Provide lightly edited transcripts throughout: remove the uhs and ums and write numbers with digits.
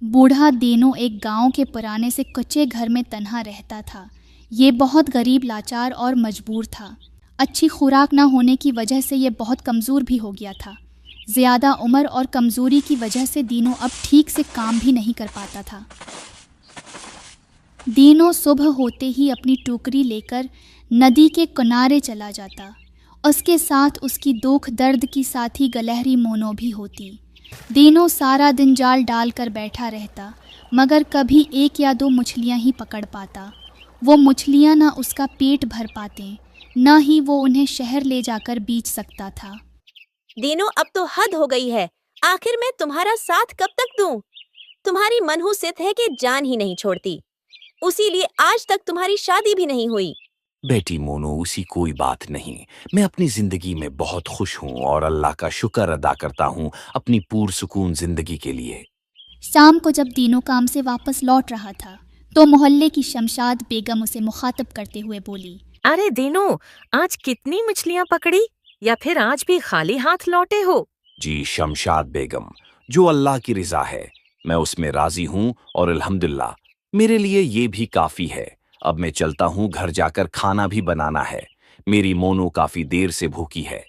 बूढ़ा दीनू एक गांव के पुराने से कच्चे घर में तन्हा रहता था। ये बहुत गरीब, लाचार और मजबूर था। अच्छी खुराक न होने की वजह से ये बहुत कमज़ोर भी हो गया था। ज़्यादा उम्र और कमज़ोरी की वजह से दीनू अब ठीक से काम भी नहीं कर पाता था। दीनू सुबह होते ही अपनी टोकरी लेकर नदी के किनारे चला जाता। उसके साथ उसकी दुख दर्द की साथी गलहरी मोनो भी होती। दीनू सारा दिन जाल डाल कर बैठा रहता, मगर कभी एक या दो मछलियाँ ही पकड़ पाता। वो मछलियाँ न उसका पेट भर पाते, न ही वो उन्हें शहर ले जाकर बेच सकता था। दीनू, अब तो हद हो गई है। आखिर मैं तुम्हारा साथ कब तक दूं? तुम्हारी मनहूसियत है कि जान ही नहीं छोड़ती। उसीलिए आज तक तुम्हारी शादी भी नहीं हुई। बेटी मोनो, उसी कोई बात नहीं। मैं अपनी जिंदगी में बहुत खुश हूँ और अल्लाह का शुक्र अदा करता हूँ अपनी पुरसुकून जिंदगी के लिए। शाम को जब दीनू काम से वापस लौट रहा था तो मोहल्ले की शमशाद बेगम उसे मुखातब करते हुए बोली, अरे दीनू, आज कितनी मछलियाँ पकड़ी, या फिर आज भी खाली हाथ लौटे हो? जी शमशाद बेगम, जो अल्लाह की रिजा है मैं उसमें राजी हूँ और अल्हम्दुलिल्लाह मेरे लिए ये भी काफी है। अब मैं चलता हूँ, घर जाकर खाना भी बनाना है। मेरी मोनो काफी देर से भूखी है।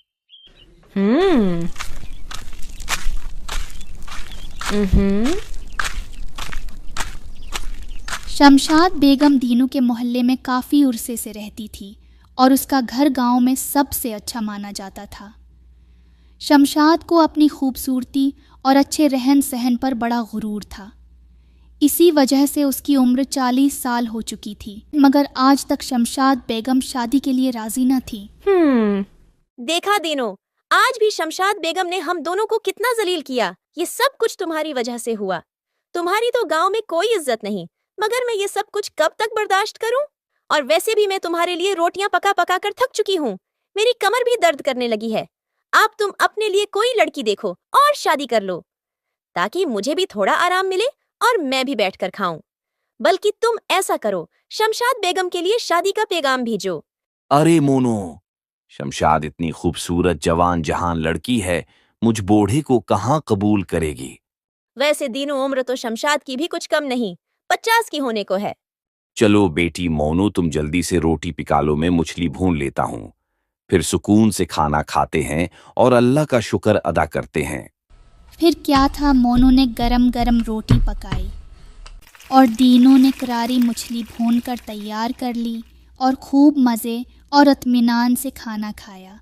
शमशाद बेगम दीनू के मोहल्ले में काफ़ी उर्से से रहती थी और उसका घर गांव में सबसे अच्छा माना जाता था। शमशाद को अपनी खूबसूरती और अच्छे रहन सहन पर बड़ा गुरूर था। इसी वजह से उसकी उम्र 40 साल हो चुकी थी, मगर आज तक शमशाद बेगम शादी के लिए राजी न थी। देखा दीनू, आज भी शमशाद बेगम ने हम दोनों को कितना जलील किया। ये सब कुछ तुम्हारी वजह से हुआ। तुम्हारी तो गांव में कोई इज्जत नहीं, मगर मैं ये सब कुछ कब तक बर्दाश्त करूं? और वैसे भी मैं तुम्हारे लिए रोटियां पका पका कर थक चुकी हूँ। मेरी कमर भी दर्द करने लगी है। अब तुम अपने लिए कोई लड़की देखो और शादी कर लो, ताकि मुझे भी थोड़ा आराम मिले और मैं भी बैठकर खाऊं। बल्कि तुम ऐसा करो, शमशाद बेगम के लिए शादी का पैगाम भेजो। अरे मोनो, शमशाद इतनी खूबसूरत जवान जहान लड़की है, मुझ बूढ़े को कहाँ कबूल करेगी? वैसे दीनू, उम्र तो शमशाद की भी कुछ कम नहीं, 50 की होने को है। चलो बेटी मोनो, तुम जल्दी से रोटी पिका लो, मैं मछली भून लेता हूँ। फिर सुकून से खाना खाते हैं और अल्लाह का शुक्र अदा करते हैं। फिर क्या था, मोनू ने गरम गरम रोटी पकाई और दीनू ने करारी मछली भून कर तैयार कर ली और खूब मज़े और इत्मीनान से खाना खाया।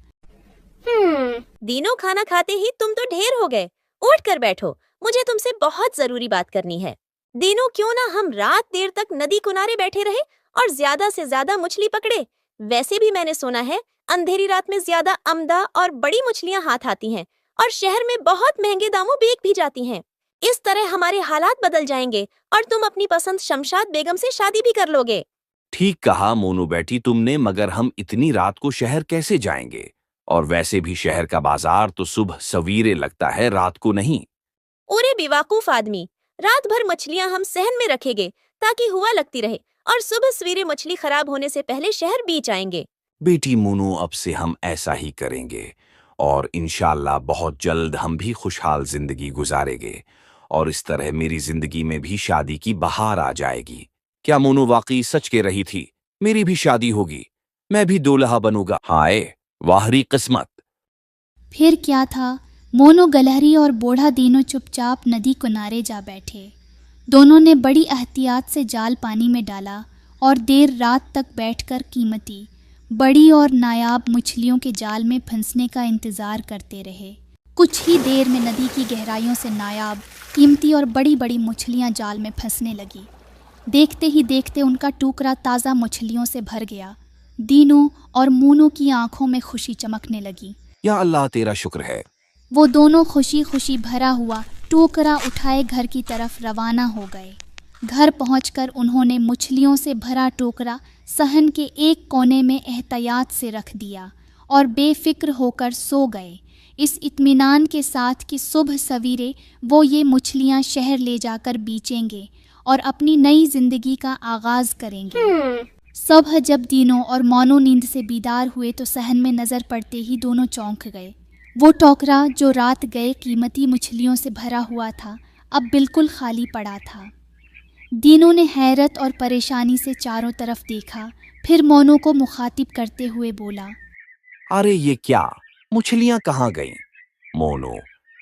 दीनू, खाना खाते ही तुम तो ढेर हो गए। उठ कर बैठो, मुझे तुमसे बहुत जरूरी बात करनी है। दीनू, क्यों ना हम रात देर तक नदी किनारे बैठे रहे और ज्यादा से ज्यादा मछली पकड़े। वैसे भी मैंने सुना है अंधेरी रात में ज्यादा अमदा और बड़ी मछलियां हाथ आती हैं और शहर में बहुत महंगे दामों बिक भी जाती हैं। इस तरह हमारे हालात बदल जाएंगे और तुम अपनी पसंद शमशाद बेगम से शादी भी कर लोगे। ठीक कहा मोनू बेटी तुमने, मगर हम इतनी रात को शहर कैसे जाएंगे? और वैसे भी शहर का बाजार तो सुबह सवेरे लगता है, रात को नहीं। ओरे बेवकूफ आदमी, रात भर मछलियां हम सहन में रखेंगे ताकि हुआ लगती रहे, और सुबह सवेरे मछली खराब होने से पहले शहर बेच आएंगे। बेटी मोनू, अब से हम ऐसा ही करेंगे और इंशाल्लाह बहुत जल्द हम भी खुशहाल जिंदगी गुजारेंगे और इस तरह मेरी जिंदगी में भी शादी की बहार आ जाएगी। क्या मोनू वाकई सच कह रही थी? मेरी भी शादी होगी, मैं भी दूल्हा बनूंगा। हाय वाहरी किस्मत। फिर क्या था, मोनू, गलहरी और बूढ़ा दीनू चुपचाप नदी किनारे जा बैठे। दोनों ने बड़ी एहतियात से जाल पानी में डाला और देर रात तक बैठकर कीमती, बड़ी और नायाब मछलियों के जाल में फंसने का इंतज़ार करते रहे। कुछ ही देर में नदी की गहराइयों से नायाब, कीमती और बड़ी बड़ी मछलियां जाल में फंसने लगी। देखते ही देखते उनका टुकड़ा ताज़ा मछलियों से भर गया। दीनू और मोनू की आंखों में खुशी चमकने लगी। या अल्लाह, तेरा शुक्र है। वो दोनों खुशी खुशी भरा हुआ टोकरा उठाए घर की तरफ रवाना हो गए। घर पहुंचकर उन्होंने मछलियों से भरा टोकरा सहन के एक कोने में एहतियात से रख दिया और बेफिक्र होकर सो गए, इस इत्मीनान के साथ कि सुबह सवेरे वो ये मछलियां शहर ले जाकर बेचेंगे और अपनी नई जिंदगी का आगाज करेंगे। सुबह जब दीनू और मोनू नींद से बीदार हुए तो सहन में नज़र पड़ते ही दोनों चौंक गए। वो टोकरा जो रात गए कीमती मछलियों से भरा हुआ था, اب بالکل خالی پڑا تھا۔ دینو نے حیرت اور پریشانی سے چاروں طرف دیکھا، پھر مونو کو مخاطب کرتے ہوئے بولا، ارے یہ کیا؟ مچھلیاں کہاں گئیں؟ مونو،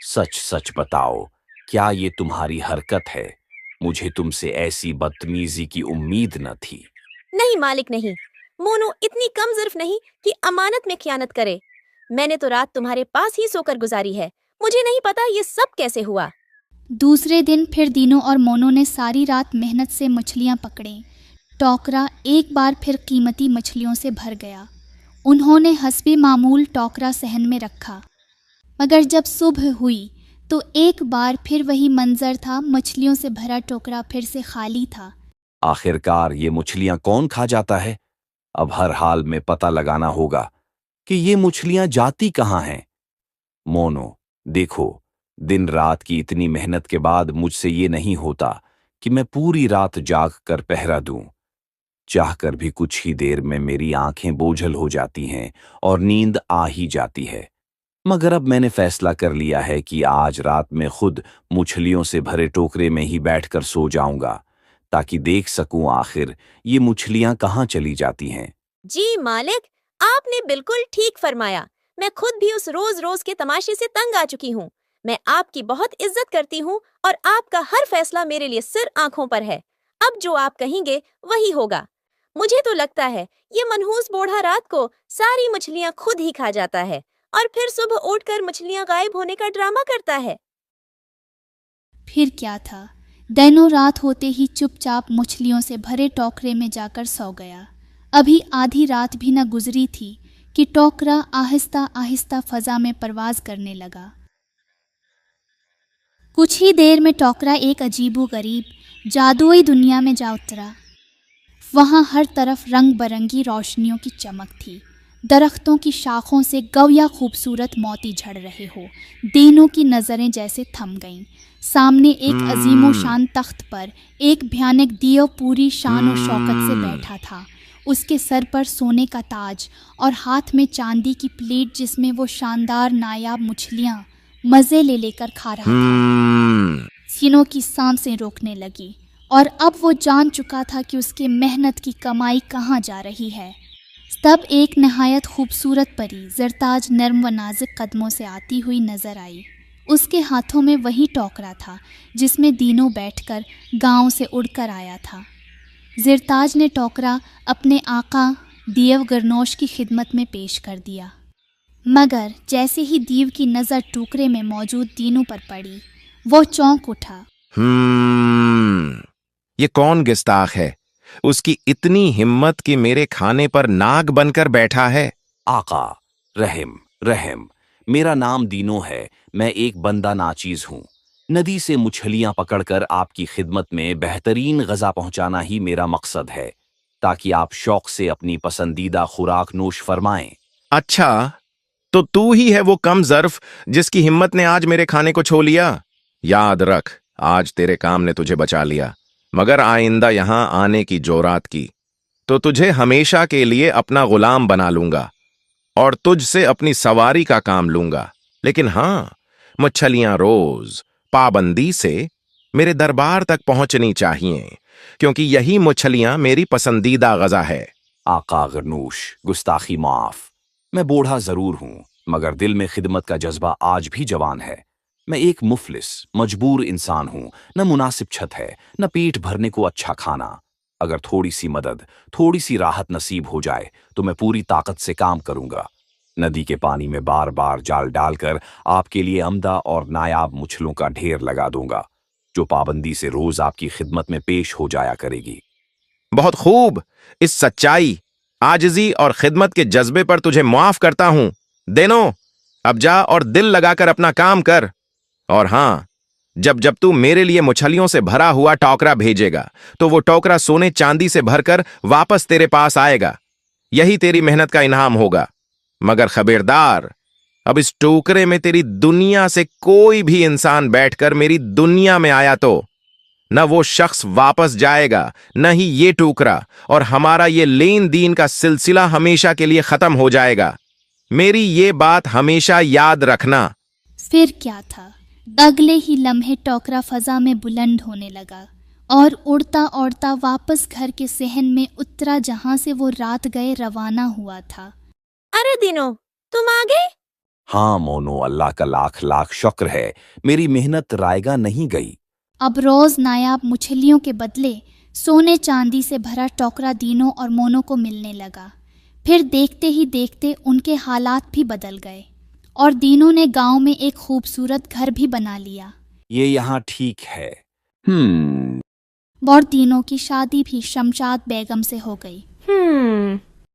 سچ سچ بتاؤ، کیا یہ تمہاری حرکت ہے؟ مجھے تم سے ایسی بدتمیزی کی امید نہ تھی۔ نہیں مالک نہیں، مونو اتنی کم ظرف نہیں کہ امانت میں خیانت کرے۔ میں نے تو رات تمہارے پاس ہی سو کر گزاری ہے، مجھے نہیں پتا یہ سب کیسے ہوا۔ دوسرے دن پھر دینو اور مونو نے ساری رات محنت سے مچھلیاں پکڑیں۔ ٹوکرا ایک بار پھر قیمتی مچھلیوں سے بھر گیا۔ انہوں نے حسب معمول ٹوکرا صحن میں رکھا، مگر جب صبح ہوئی تو ایک بار پھر وہی منظر تھا، مچھلیوں سے بھرا ٹوکرا پھر سے خالی تھا۔ آخرکار یہ مچھلیاں کون کھا جاتا ہے؟ اب ہر حال میں پتہ لگانا ہوگا کہ یہ مچھلیاں جاتی کہاں ہیں۔ مونو، دیکھو، دن رات کی اتنی محنت کے بعد مجھ سے یہ نہیں ہوتا کہ میں پوری رات جاگ کر پہرا دوں۔ چاہ کر بھی کچھ ہی دیر میں میری آنکھیں بوجھل ہو جاتی ہیں اور نیند آ ہی جاتی ہے، مگر اب میں نے فیصلہ کر لیا ہے کہ آج رات میں خود مچھلیوں سے بھرے ٹوکرے میں ہی بیٹھ کر سو جاؤں گا، تاکہ دیکھ سکوں آخر یہ مچھلیاں کہاں چلی جاتی ہیں۔ جی مالک، آپ نے بالکل ٹھیک فرمایا۔ میں خود بھی اس روز روز کے تماشے سے تنگ آ چکی ہوں۔ میں آپ کی بہت عزت کرتی ہوں اور آپ کا ہر فیصلہ میرے لیے سر آنکھوں پر ہے۔ اب جو آپ کہیں گے وہی ہوگا۔ مجھے تو لگتا ہے یہ منحوس بوڑھا رات کو ساری مچھلیاں خود ہی کھا جاتا ہے اور پھر صبح اٹھ کر مچھلیاں غائب ہونے کا ڈرامہ کرتا ہے۔ پھر کیا تھا، دینوں رات ہوتے ہی چپ چاپ مچھلیوں سے بھرے ٹوکرے میں جا کر سو گیا۔ ابھی آدھی رات بھی نہ گزری تھی کہ ٹوکرا آہستہ آہستہ فضا میں پرواز کرنے لگا۔ کچھ ہی دیر میں ٹوکرا ایک عجیب و غریب جادوئی دنیا میں جا اترا۔ وہاں ہر طرف رنگ برنگی روشنیوں کی چمک تھی، درختوں کی شاخوں سے گویا خوبصورت موتی جھڑ رہے ہو۔ دینوں کی نظریں جیسے تھم گئیں۔ سامنے ایک عظیم و شان تخت پر ایک بھیانک دیو پوری شان و شوکت سے بیٹھا تھا۔ اس کے سر پر سونے کا تاج اور ہاتھ میں چاندی کی پلیٹ، جس میں وہ شاندار نایاب مچھلیاں مزے لے کر کھا رہا تھا۔ سینوں کی سانسیں روکنے لگی، اور اب وہ جان چکا تھا کہ اس کے محنت کی کمائی کہاں جا رہی ہے۔ تب ایک نہایت خوبصورت پری زرتاج نرم و نازک قدموں سے آتی ہوئی نظر آئی۔ اس کے ہاتھوں میں وہی ٹوکرا تھا جس میں دینوں بیٹھ کر گاؤں سے اڑ کر آیا تھا۔ زرتاج نے ٹوکرا اپنے آقا دیو گرنوش کی خدمت میں پیش کر دیا، مگر جیسے ہی دیو کی نظر ٹوکرے میں موجود دینوں پر پڑی، وہ چونک اٹھا۔ یہ کون گستاخ ہے؟ اس کی اتنی ہمت کہ میرے کھانے پر ناگ بن کر بیٹھا ہے۔ آقا، رحم، میرا نام دینو ہے، میں ایک بندہ ناچیز ہوں۔ ندی سے مچھلیاں پکڑ کر آپ کی خدمت میں بہترین غذا پہنچانا ہی میرا مقصد ہے، تاکہ آپ شوق سے اپنی پسندیدہ خوراک نوش فرمائیں۔ اچھا، تو ہی ہے وہ کم ظرف جس کی ہمت نے آج میرے کھانے کو چھو لیا؟ یاد رکھ، آج تیرے کام نے تجھے بچا لیا، مگر آئندہ یہاں آنے کی جورات کی تو تجھے ہمیشہ کے لیے اپنا غلام بنا لوں گا اور تجھ سے اپنی سواری کا کام لوں گا۔ لیکن ہاں، مچھلیاں روز پابندی سے میرے دربار تک پہنچنی چاہیے، کیونکہ یہی مچھلیاں میری پسندیدہ غذا ہے۔ آقا غرنوش، گستاخی معاف۔ میں بوڑھا ضرور ہوں، مگر دل میں خدمت کا جذبہ آج بھی جوان ہے۔ میں ایک مفلس، مجبور انسان ہوں، نہ مناسب چھت ہے، نہ پیٹ بھرنے کو اچھا کھانا۔ اگر تھوڑی سی مدد، تھوڑی سی راحت نصیب ہو جائے تو میں پوری طاقت سے کام کروں گا۔ ندی کے پانی میں بار بار جال ڈال کر آپ کے لیے عمدہ اور نایاب مچھلوں کا ڈھیر لگا دوں گا، جو پابندی سے روز آپ کی خدمت میں پیش ہو جایا کرے گی۔ بہت خوب، اس سچائی، عاجزی اور خدمت کے جذبے پر تجھے معاف کرتا ہوں۔ دینو، اب جا اور دل لگا کر اپنا کام کر۔ اور ہاں، جب تو میرے لیے مچھلیوں سے بھرا ہوا ٹوکرا بھیجے گا تو وہ ٹوکرا سونے چاندی سے بھر کر واپس تیرے پاس آئے گا۔ یہی تیری محنت کا انعام ہوگا۔ مگر خبردار، اب اس ٹوکرے میں تیری دنیا سے کوئی بھی انسان بیٹھ کر میری دنیا میں آیا تو نہ وہ شخص واپس جائے گا، نہ ہی یہ ٹوکرا، اور ہمارا یہ لین دین کا سلسلہ ہمیشہ کے لیے ختم ہو جائے گا۔ میری یہ بات ہمیشہ یاد رکھنا۔ پھر کیا تھا، अगले ही लम्हे टोकरा फजा में बुलंद होने लगा और उड़ता उड़ता वापस घर के सहन में उतरा जहां से वो रात गए रवाना हुआ था। अरे दिनो, तुम आ गए? हाँ मोनू, अल्लाह का लाख लाख शुक्र है, मेरी मेहनत रायगा नहीं गई। अब रोज नायाब मछलियों के बदले सोने चांदी से भरा टोकरा दीनो और मोनो को मिलने लगा। फिर देखते ही देखते उनके हालात भी बदल गए और दीनो ने गांव में एक खूबसूरत घर भी बना लिया। ये यहाँ ठीक है। और दीनो की शादी भी शमशाद बेगम से हो गई।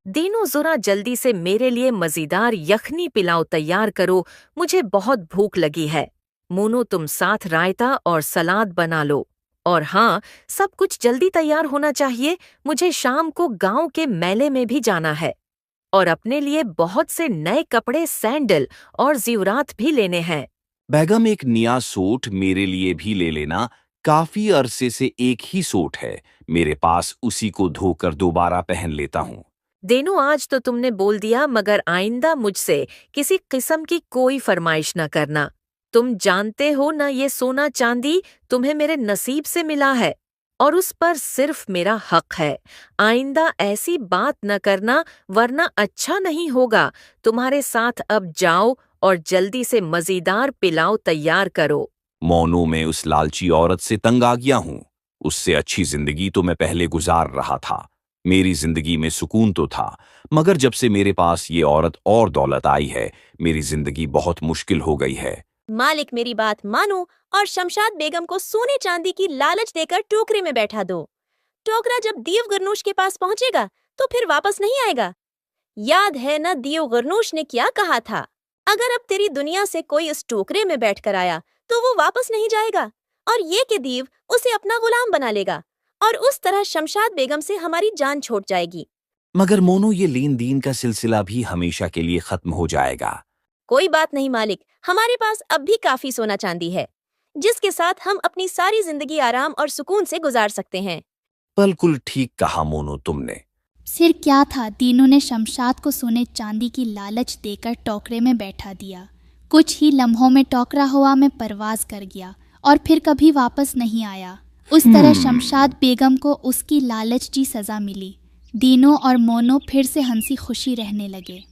दीनू, जरा जल्दी से मेरे लिए मज़ेदार यखनी पिलाओ तैयार करो, मुझे बहुत भूख लगी है। मोनू, तुम साथ रायता और सलाद बना लो। और हाँ, सब कुछ जल्दी तैयार होना चाहिए, मुझे शाम को गांव के मेले में भी जाना है और अपने लिए बहुत से नए कपड़े, सैंडल और ज़ेवरात भी लेने हैं। बेगम, एक नया सूट मेरे लिए भी ले लेना, काफी अरसे से एक ही सूट है मेरे पास, उसी को धोकर दोबारा पहन लेता हूँ। देनू, आज तो तुमने बोल दिया, मगर आइंदा मुझसे किसी किस्म की कोई फरमाइश न करना। तुम जानते हो ना, ये सोना चांदी तुम्हें मेरे नसीब से मिला है और उस पर सिर्फ मेरा हक है। आइंदा ऐसी बात न करना, वरना अच्छा नहीं होगा। तुम्हारे साथ अब जाओ और जल्दी से मज़ेदार पिलाओ तैयार करो। मोनू, मैं उस लालची औरत से तंग आ गया हूँ। उससे अच्छी जिंदगी तो मैं पहले गुजार रहा था। मेरी जिंदगी में सुकून तो था, मगर जब से मेरे पास ये औरत और दौलत आई है, मेरी जिंदगी बहुत मुश्किल हो गई है। मालिक, मेरी बात मानो और शमशाद बेगम को सोने चांदी की लालच देकर टोकरे में बैठा दो। टोकरा जब दीव गरनूश के पास पहुंचेगा तो फिर वापस नहीं आएगा। याद है ना दीव गरनूश ने क्या कहा था? अगर अब तेरी दुनिया से कोई इस टोकरे में बैठकर आया तो वो वापस नहीं जाएगा और ये कि दीव उसे अपना गुलाम बना लेगा और उस तरह शमशाद बेगम से हमारी जान छूट जाएगी। मगर मोनू, ये लेन देन का सिलसिला भी हमेशा के लिए खत्म हो जाएगा। कोई बात नहीं मालिक, हमारे पास अब भी काफी सोना चांदी है जिसके साथ हम अपनी सारी जिंदगी आराम और सुकून से गुजार सकते हैं। बिल्कुल ठीक कहा मोनू तुमने। फिर क्या था, दीनू ने शमशाद को सोने चांदी की लालच देकर टोकरे में बैठा दिया। कुछ ही लम्हों में टोकरा हवा में परवाज कर गया और फिर कभी वापस नहीं आया। उस तरह शमशाद बेगम को उसकी लालच की सजा मिली। दीनो और मोनो फिर से हंसी खुशी रहने लगे।